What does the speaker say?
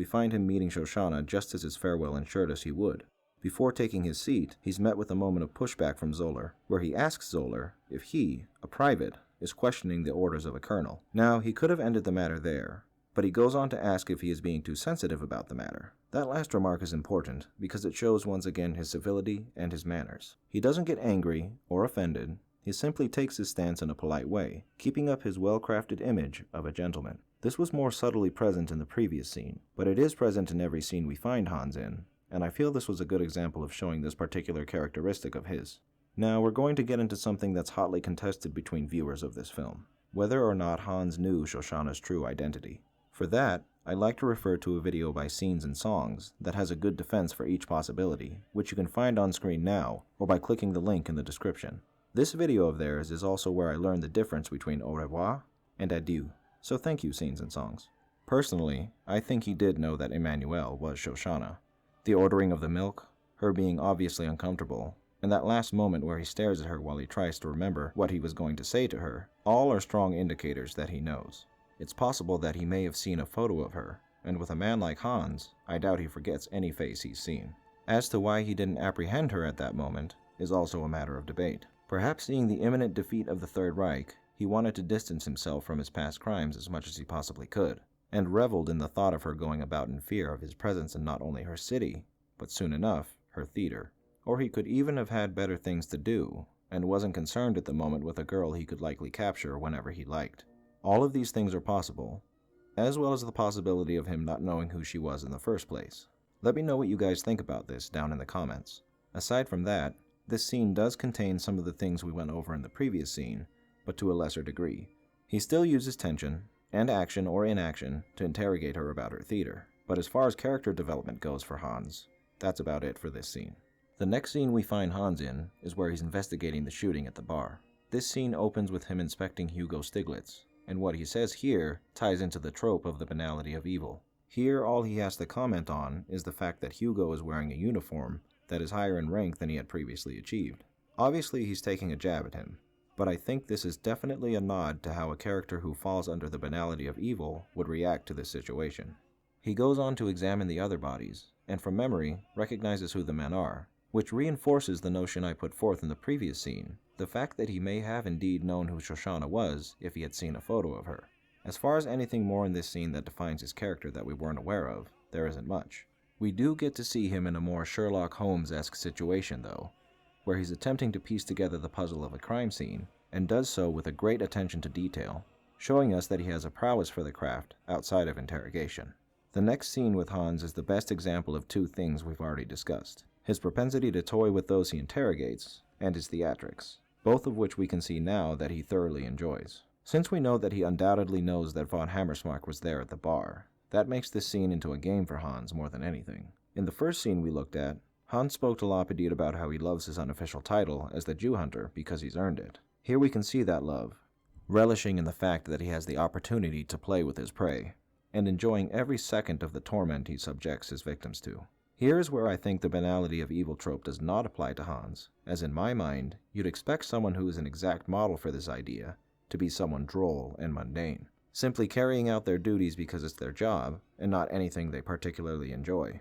We find him meeting Shoshana just as his farewell ensured us he would. Before taking his seat, he's met with a moment of pushback from Zoller, where he asks Zoller if he, a private, is questioning the orders of a colonel. Now, he could have ended the matter there, but he goes on to ask if he is being too sensitive about the matter. That last remark is important because it shows once again his civility and his manners. He doesn't get angry or offended, he simply takes his stance in a polite way, keeping up his well-crafted image of a gentleman. This was more subtly present in the previous scene, but it is present in every scene we find Hans in, and I feel this was a good example of showing this particular characteristic of his. Now, we're going to get into something that's hotly contested between viewers of this film, whether or not Hans knew Shoshana's true identity. For that, I'd like to refer to a video by Scenes and Songs that has a good defense for each possibility, which you can find on screen now or by clicking the link in the description. This video of theirs is also where I learned the difference between au revoir and adieu, so thank you, Scenes and Songs. Personally, I think he did know that Emmanuelle was Shoshana. The ordering of the milk, her being obviously uncomfortable, and that last moment where he stares at her while he tries to remember what he was going to say to her, all are strong indicators that he knows. It's possible that he may have seen a photo of her, and with a man like Hans, I doubt he forgets any face he's seen. As to why he didn't apprehend her at that moment is also a matter of debate. Perhaps seeing the imminent defeat of the Third Reich, he wanted to distance himself from his past crimes as much as he possibly could, and reveled in the thought of her going about in fear of his presence in not only her city, but soon enough, her theater. Or he could even have had better things to do, and wasn't concerned at the moment with a girl he could likely capture whenever he liked. All of these things are possible, as well as the possibility of him not knowing who she was in the first place. Let me know what you guys think about this down in the comments. Aside from that, this scene does contain some of the things we went over in the previous scene, but to a lesser degree. He still uses tension, and action or inaction, to interrogate her about her theater, but as far as character development goes for Hans, that's about it for this scene. The next scene we find Hans in is where he's investigating the shooting at the bar. This scene opens with him inspecting Hugo Stiglitz, and what he says here ties into the trope of the banality of evil. Here, all he has to comment on is the fact that Hugo is wearing a uniform that is higher in rank than he had previously achieved. Obviously, he's taking a jab at him, but I think this is definitely a nod to how a character who falls under the banality of evil would react to this situation. He goes on to examine the other bodies, and from memory, recognizes who the men are, which reinforces the notion I put forth in the previous scene, the fact that he may have indeed known who Shoshana was if he had seen a photo of her. As far as anything more in this scene that defines his character that we weren't aware of, there isn't much. We do get to see him in a more Sherlock Holmes-esque situation though, where he's attempting to piece together the puzzle of a crime scene, and does so with a great attention to detail, showing us that he has a prowess for the craft outside of interrogation. The next scene with Hans is the best example of two things we've already discussed: his propensity to toy with those he interrogates, and his theatrics, both of which we can see now that he thoroughly enjoys. Since we know that he undoubtedly knows that von Hammersmark was there at the bar, that makes this scene into a game for Hans more than anything. In the first scene we looked at, Hans spoke to Lapidite about how he loves his unofficial title as the Jew Hunter because he's earned it. Here we can see that love, relishing in the fact that he has the opportunity to play with his prey, and enjoying every second of the torment he subjects his victims to. Here is where I think the banality of evil trope does not apply to Hans, as in my mind, you'd expect someone who is an exact model for this idea to be someone droll and mundane, simply carrying out their duties because it's their job, and not anything they particularly enjoy.